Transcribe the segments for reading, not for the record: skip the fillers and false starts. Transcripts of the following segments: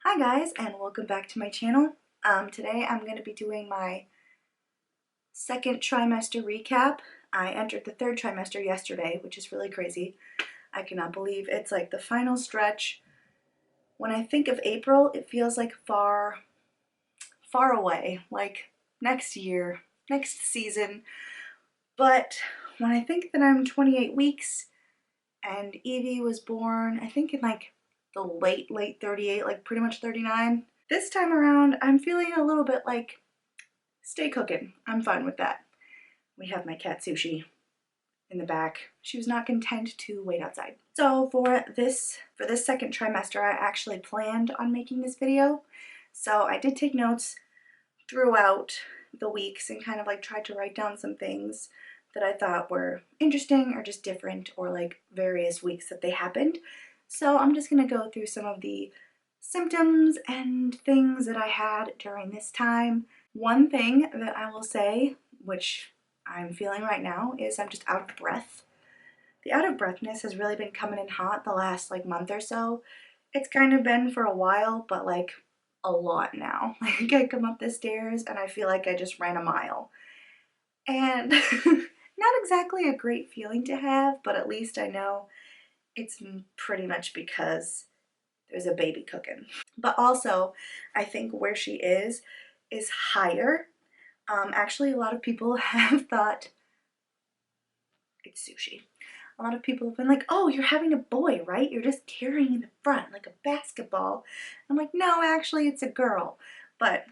Hi guys, and welcome back to my channel. Today I'm going to be doing my second trimester recap. I entered the third trimester yesterday, which is really crazy. I cannot believe it's like the final stretch. When I think of April, it feels like far, far away, like next year, next season. But when I think that I'm 28 weeks and Evie was born, I think in like the late 38, like pretty much 39. This time around, I'm feeling a little bit like, stay cooking. I'm fine with that. We have my cat Sushi in the back. She was not content to wait outside. So for this second trimester, I actually planned on making this video. So I did take notes throughout the weeks and kind of like tried to write down some things that I thought were interesting or just different, or like various weeks that they happened. So I'm just gonna go through some of the symptoms and things that I had during this time. One thing that I will say, which I'm feeling right now, is I'm just out of breath. The out of breathness has really been coming in hot the last like month or so. It's kind of been for a while, but like a lot now. Like I come up the stairs and I feel like I just ran a mile. And not exactly a great feeling to have, but at least I know it's pretty much because there's a baby cooking. But also, I think where she is higher. Actually, a lot of people have thought it's Sushi. A lot of people have been like, oh, you're having a boy, right? You're just carrying in the front like a basketball. I'm like, no, actually, it's a girl. But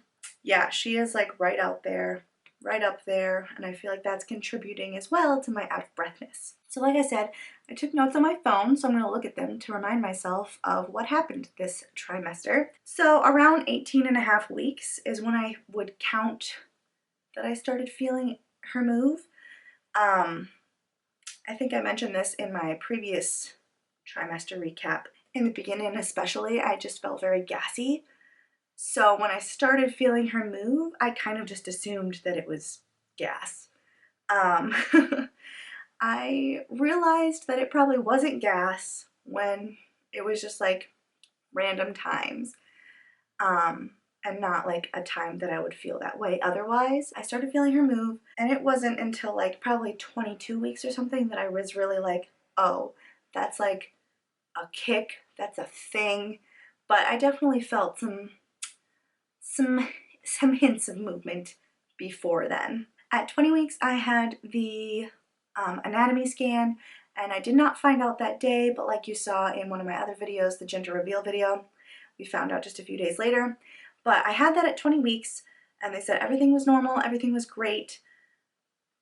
yeah, she is like right out there, right up there, and I feel like that's contributing as well to my out of breathness. So like I said, I took notes on my phone, so I'm going to look at them to remind myself of what happened this trimester. So around 18 and a half weeks is when I would count that I started feeling her move. I think I mentioned this in my previous trimester recap. In the beginning especially, I just felt very gassy. So when I started feeling her move, I kind of just assumed that it was gas. I realized that it probably wasn't gas when it was just like random times. And not like a time that I would feel that way otherwise. I started feeling her move, and it wasn't until like probably 22 weeks or something that I was really like, oh, that's like a kick, that's a thing. But I definitely felt some hints of movement before then. At 20 weeks, I had the anatomy scan, and I did not find out that day, but like you saw in one of my other videos, the gender reveal video, we found out just a few days later. But I had that at 20 weeks, and they said everything was normal, everything was great.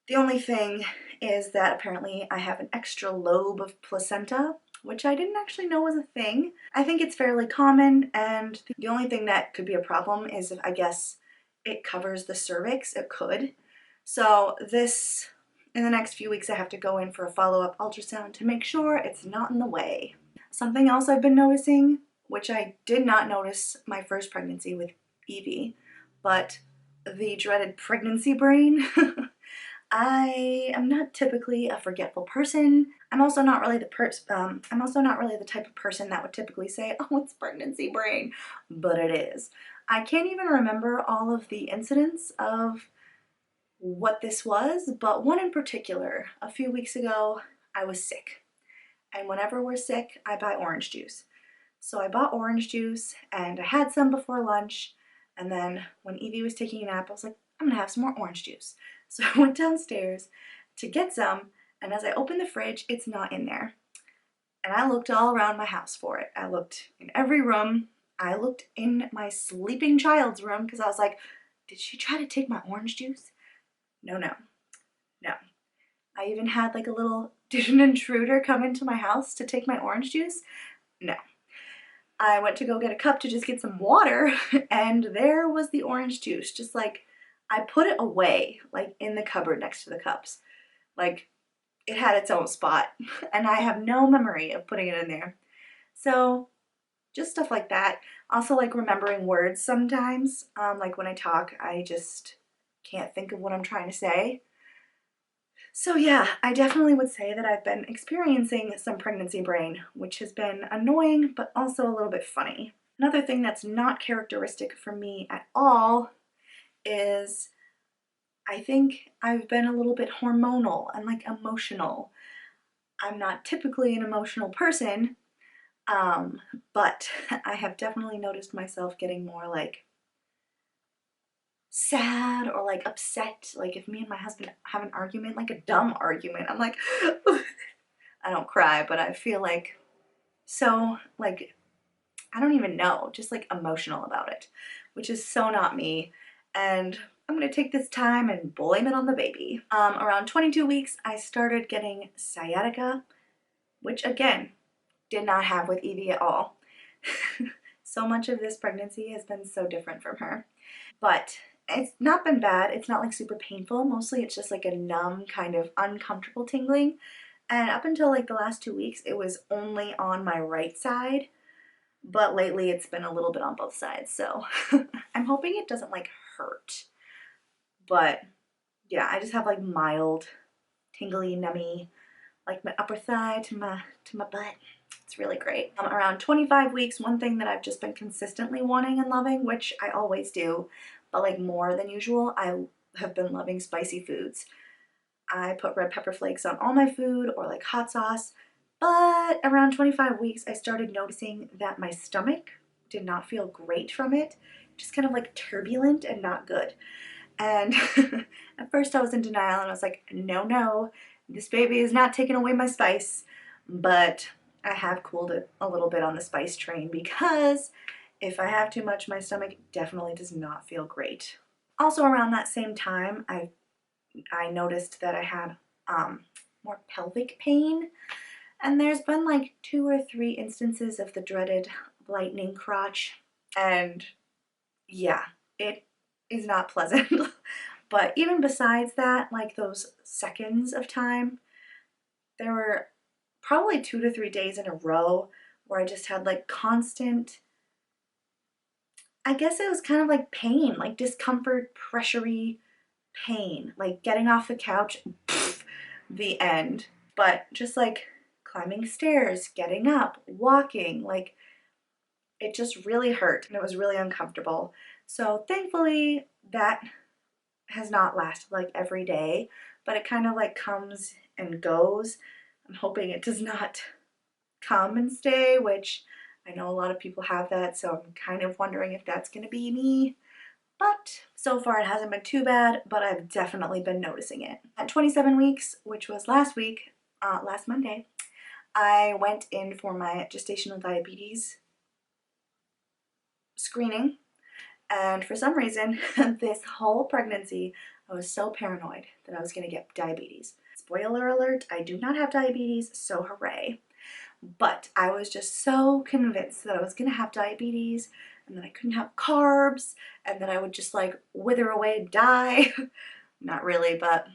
The only thing is that apparently I have an extra lobe of placenta, which I didn't actually know was a thing. I think it's fairly common, and the only thing that could be a problem is if, I guess, it covers the cervix. It could. So this, in the next few weeks, I have to go in for a follow-up ultrasound to make sure it's not in the way. Something else I've been noticing, which I did not notice my first pregnancy with Evie, but the dreaded pregnancy brain. I am not typically a forgetful person. I'm also not really the type of person that would typically say, "Oh, it's pregnancy brain," but it is. I can't even remember all of the incidents of what this was, but one in particular. A few weeks ago, I was sick, and whenever we're sick, I buy orange juice. So I bought orange juice, and I had some before lunch, and then when Evie was taking a nap, I was like, I'm gonna have some more orange juice. So I went downstairs to get some, and as I opened the fridge, it's not in there. And I looked all around my house for it. I looked in every room. I looked in my sleeping child's room because I was like, did she try to take my orange juice? No, no, no. I even had like a little, did an intruder come into my house to take my orange juice? No. I went to go get a cup to just get some water, and there was the orange juice. Just like, I put it away, like in the cupboard next to the cups. Like, it had its own spot, and I have no memory of putting it in there. So, just stuff like that. Also, like remembering words sometimes. Like when I talk, I just can't think of what I'm trying to say. So yeah, I definitely would say that I've been experiencing some pregnancy brain, which has been annoying, but also a little bit funny. Another thing that's not characteristic for me at all is I think I've been a little bit hormonal and like emotional. I'm not typically an emotional person, um, but I have definitely noticed myself getting more like sad or like upset. Like if me and my husband have an argument, like a dumb argument, I'm like, I don't cry, but I feel like so like, I don't even know, just like emotional about it, which is so not me. And I'm gonna take this time and blame it on the baby. Around 22 weeks, I started getting sciatica, which again, did not have with Evie at all. So much of this pregnancy has been so different from her. But it's not been bad. It's not like super painful. Mostly it's just like a numb, kind of uncomfortable tingling. And up until like the last 2 weeks, it was only on my right side. But lately it's been a little bit on both sides. So I'm hoping it doesn't like hurt. But yeah, I just have like mild, tingly, nummy, like my upper thigh to my butt. It's really great. Around 25 weeks, one thing that I've just been consistently wanting and loving, which I always do, but like more than usual, I have been loving spicy foods. I put red pepper flakes on all my food or like hot sauce, but around 25 weeks, I started noticing that my stomach did not feel great from it, just kind of like turbulent and not good. And at first I was in denial and I was like, no, no, this baby is not taking away my spice. But I have cooled it a little bit on the spice train because if I have too much, my stomach definitely does not feel great. Also around that same time, I noticed that I had more pelvic pain, and there's been like 2 or 3 instances of the dreaded lightning crotch, and yeah, it is not pleasant. But even besides that, like those seconds of time, there were probably 2 to 3 days in a row where I just had like constant, I guess it was kind of like pain, like discomfort, pressury pain, like getting off the couch, pff, the end. But just like climbing stairs, getting up, walking, like it just really hurt and it was really uncomfortable. So thankfully that has not lasted like every day, but it kind of like comes and goes. I'm hoping it does not come and stay, which I know a lot of people have that, so I'm kind of wondering if that's going to be me. But so far it hasn't been too bad, but I've definitely been noticing it. At 27 weeks, which was last week, last Monday, I went in for my gestational diabetes screening. And for some reason, this whole pregnancy, I was so paranoid that I was going to get diabetes. Spoiler alert, I do not have diabetes, so hooray. But I was just so convinced that I was going to have diabetes and that I couldn't have carbs and that I would just like wither away and die. Not really, but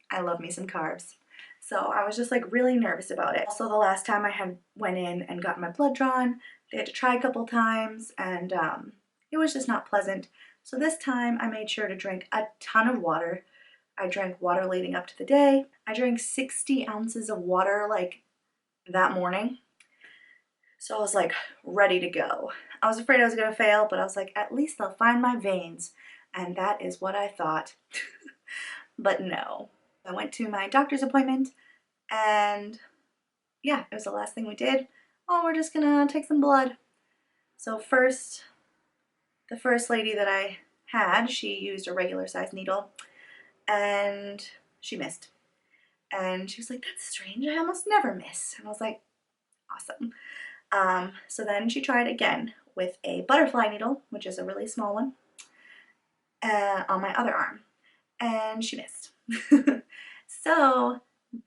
I love me some carbs. So I was just like really nervous about it. Also, the last time I had went in and got my blood drawn, they had to try a couple times and it was just not pleasant. So this time I made sure to drink a ton of water. I drank water leading up to the day. I drank 60 ounces of water like that morning. So I was like ready to go. I was afraid I was gonna fail, but I was like, at least they'll find my veins. And that is what I thought. But no. I went to my doctor's appointment and yeah, it was the last thing we did. Oh, we're just gonna take some blood. So first, the first lady that I had, she used a regular size needle and she missed. And she was like, that's strange, I almost never miss. And I was like, awesome. So then she tried again with a butterfly needle, which is a really small one, on my other arm, and she missed. So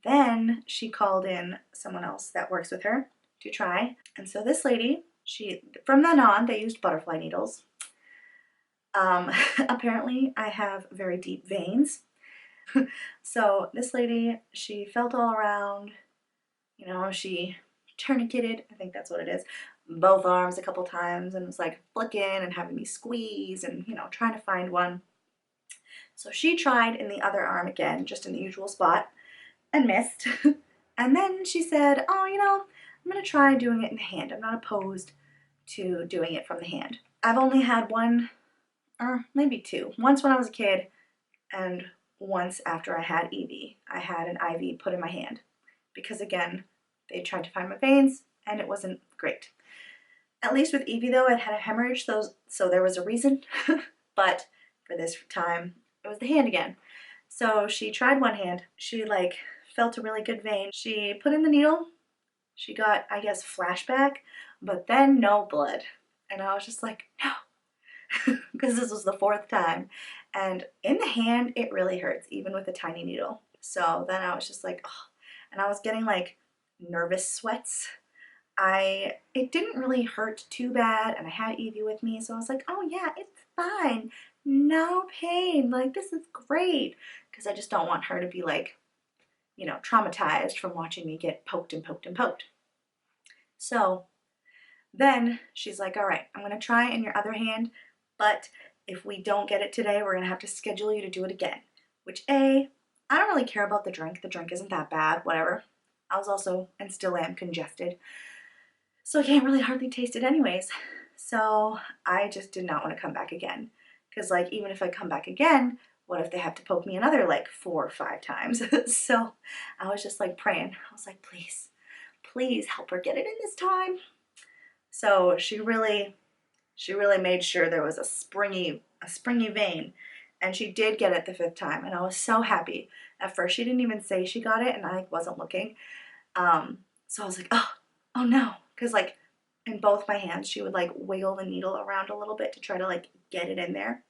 then she called in someone else that works with her to try. And so this lady, from then on, they used butterfly needles. Apparently I have very deep veins. So this lady, she felt all around, you know, she tourniqueted, I think that's what it is, both arms a couple times and was like flicking and having me squeeze and, you know, trying to find one. So she tried in the other arm again, just in the usual spot, and missed. And then she said, oh, you know, I'm gonna try doing it in the hand. I'm not opposed to doing it from the hand. I've only had one, or maybe two. Once when I was a kid, and once after I had Evie. I had an IV put in my hand because, again, they tried to find my veins and it wasn't great. At least with Evie though, I'd had a hemorrhage, so there was a reason. But for this time, it was the hand again. So she tried one hand. She like felt a really good vein. She put in the needle. She got, I guess, flashback, but then no blood. And I was just like, no, because this was the fourth time. And in the hand, it really hurts, even with a tiny needle. So then I was just like, oh, and I was getting like nervous sweats. It didn't really hurt too bad, and I had Evie with me, so I was like, oh yeah, it's fine. No pain. Like, this is great. Because I just don't want her to be like, you know, traumatized from watching me get poked and poked and poked. So then she's like, all right, I'm going to try in your other hand, but if we don't get it today, we're going to have to schedule you to do it again. Which, I don't really care about the drink. The drink isn't that bad, whatever. I was also, and still am, congested. So I can't really hardly taste it anyways. So I just did not want to come back again. Because like, even if I come back again, what if they have to poke me another like 4 or 5 times? So I was just like praying. I was like, please, please help her get it in this time. So she really made sure there was a springy vein. And she did get it the 5th time. And I was so happy. At first she didn't even say she got it and I wasn't looking. So I was like, oh no. Because like in both my hands, she would like wiggle the needle around a little bit to try to like get it in there.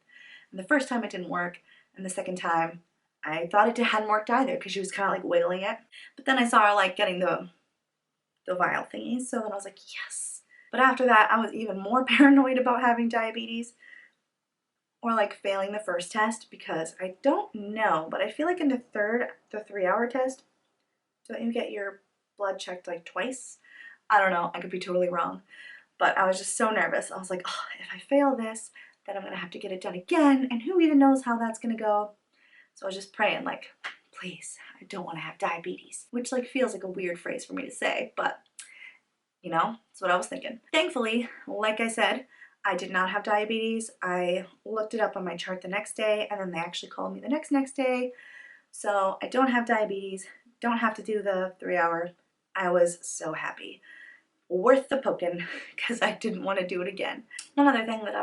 And the first time it didn't work. And the second time I thought it hadn't worked either because she was kind of like wiggling it. But then I saw her like getting the vial thingies. So then I was like, yes. But after that, I was even more paranoid about having diabetes or like failing the first test because I don't know, but I feel like in the 3-hour test, don't you get your blood checked like twice? I don't know, I could be totally wrong, but I was just so nervous. I was like, oh, if I fail this, then I'm gonna have to get it done again, and who even knows how that's gonna go? So I was just praying like, please, I don't wanna have diabetes, which like feels like a weird phrase for me to say, but you know, that's what I was thinking. Thankfully, like I said, I did not have diabetes. I looked it up on my chart the next day, and then they actually called me the next day. So I don't have diabetes, don't have to do the 3-hour. I was so happy. Worth the poking because I didn't want to do it again. One other thing that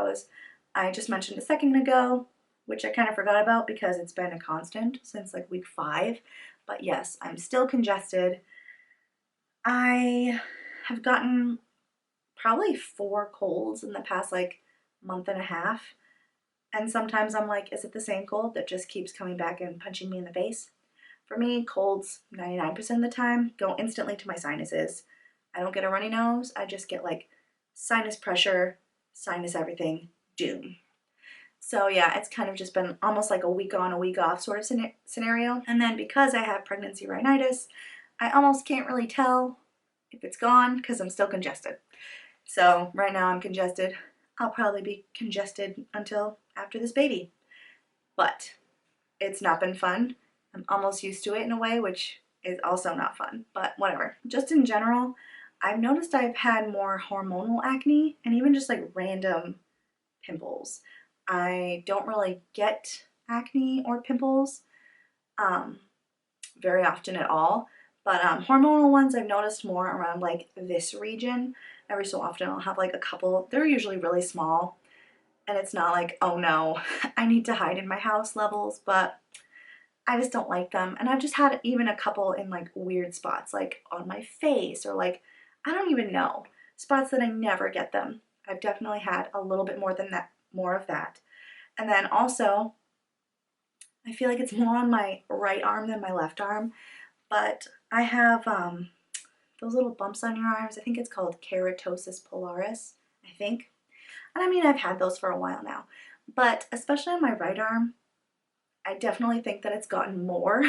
I just mentioned a second ago, which I kind of forgot about because it's been a constant since like week 5. But yes, I'm still congested. I have gotten probably 4 colds in the past like month and a half. And sometimes I'm like, is it the same cold that just keeps coming back and punching me in the face? For me, colds 99% of the time go instantly to my sinuses. I don't get a runny nose, I just get like sinus pressure, sinus everything, doom. So yeah, it's kind of just been almost like a week on, a week off sort of scenario. And then because I have pregnancy rhinitis, I almost can't really tell if it's gone because I'm still congested. So right now I'm congested. I'll probably be congested until after this baby. But it's not been fun. I'm almost used to it in a way, which is also not fun, but whatever. Just in general, I've noticed I've had more hormonal acne and even just like random pimples. I don't really get acne or pimples very often at all, but hormonal ones I've noticed more around like this region. Every so often I'll have like a couple. They're usually really small and it's not like, oh no, I need to hide in my house levels, but I just don't like them. And I've just had even a couple in like weird spots, like on my face or like, I don't even know, spots that I never get them. I've definitely had a little bit more of that. And then also, I feel like it's more on my right arm than my left arm, but I have those little bumps on your arms. I think it's called keratosis pilaris, I think. And I mean, I've had those for a while now, but especially on my right arm, I definitely think that it's gotten more,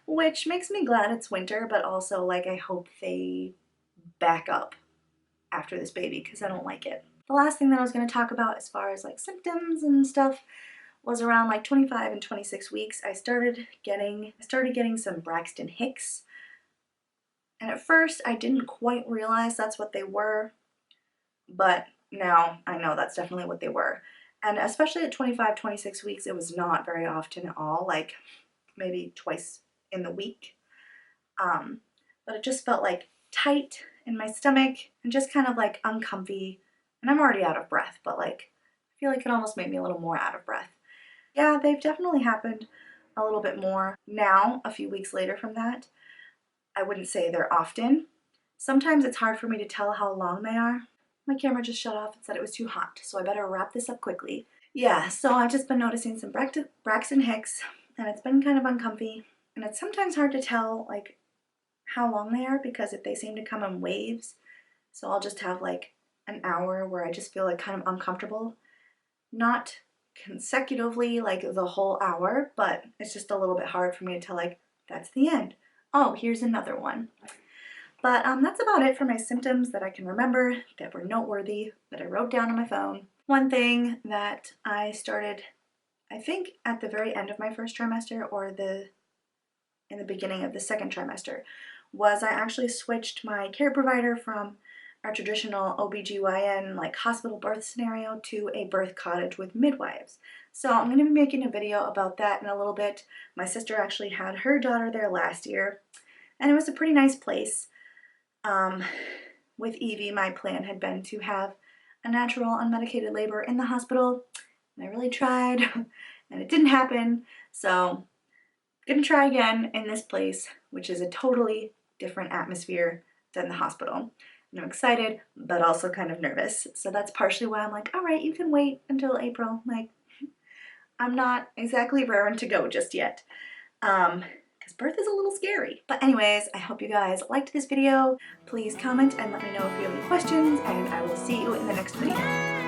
which makes me glad it's winter, but also like I hope they back up after this baby because I don't like it. The last thing that I was going to talk about as far as like symptoms and stuff was around like 25 and 26 weeks. I started getting some Braxton Hicks. And at first I didn't quite realize that's what they were. but now I know that's definitely what they were. And especially at 25, 26 weeks, it was not very often at all, like maybe twice in the week. Um, but it just felt like tight in my stomach and just kind of like uncomfy. And I'm already out of breath, but like I feel like it almost made me a little more out of breath. Yeah, they've definitely happened a little bit more. Now, a few weeks later from that, I wouldn't say they're often. Sometimes it's hard for me to tell how long they are. My camera just shut off and said it was too hot, so I better wrap this up quickly. Yeah, so I've just been noticing some Braxton Hicks, and it's been kind of uncomfy. And it's sometimes hard to tell like how long they are because if they seem to come in waves. So I'll just have like an hour where I just feel like kind of uncomfortable. Not consecutively like the whole hour, but it's just a little bit hard for me to tell like that's the end. Oh, here's another one. But that's about it for my symptoms that I can remember that were noteworthy that I wrote down on my phone. One thing that I started, I think at the very end of my first trimester or in the beginning of the second trimester, was I actually switched my care provider from our traditional OBGYN like hospital birth scenario to a birth cottage with midwives. So I'm going to be making a video about that in a little bit. My sister actually had her daughter there last year, and it was a pretty nice place. With Evie, my plan had been to have a natural unmedicated labor in the hospital, and I really tried, and it didn't happen, so I'm gonna try again in this place, which is a totally different atmosphere than the hospital. And I'm excited, but also kind of nervous, so that's partially why I'm like, all right, you can wait until April. Like, I'm not exactly raring to go just yet. Because birth is a little scary. But anyways, I hope you guys liked this video. Please comment and let me know if you have any questions, and I will see you in the next video.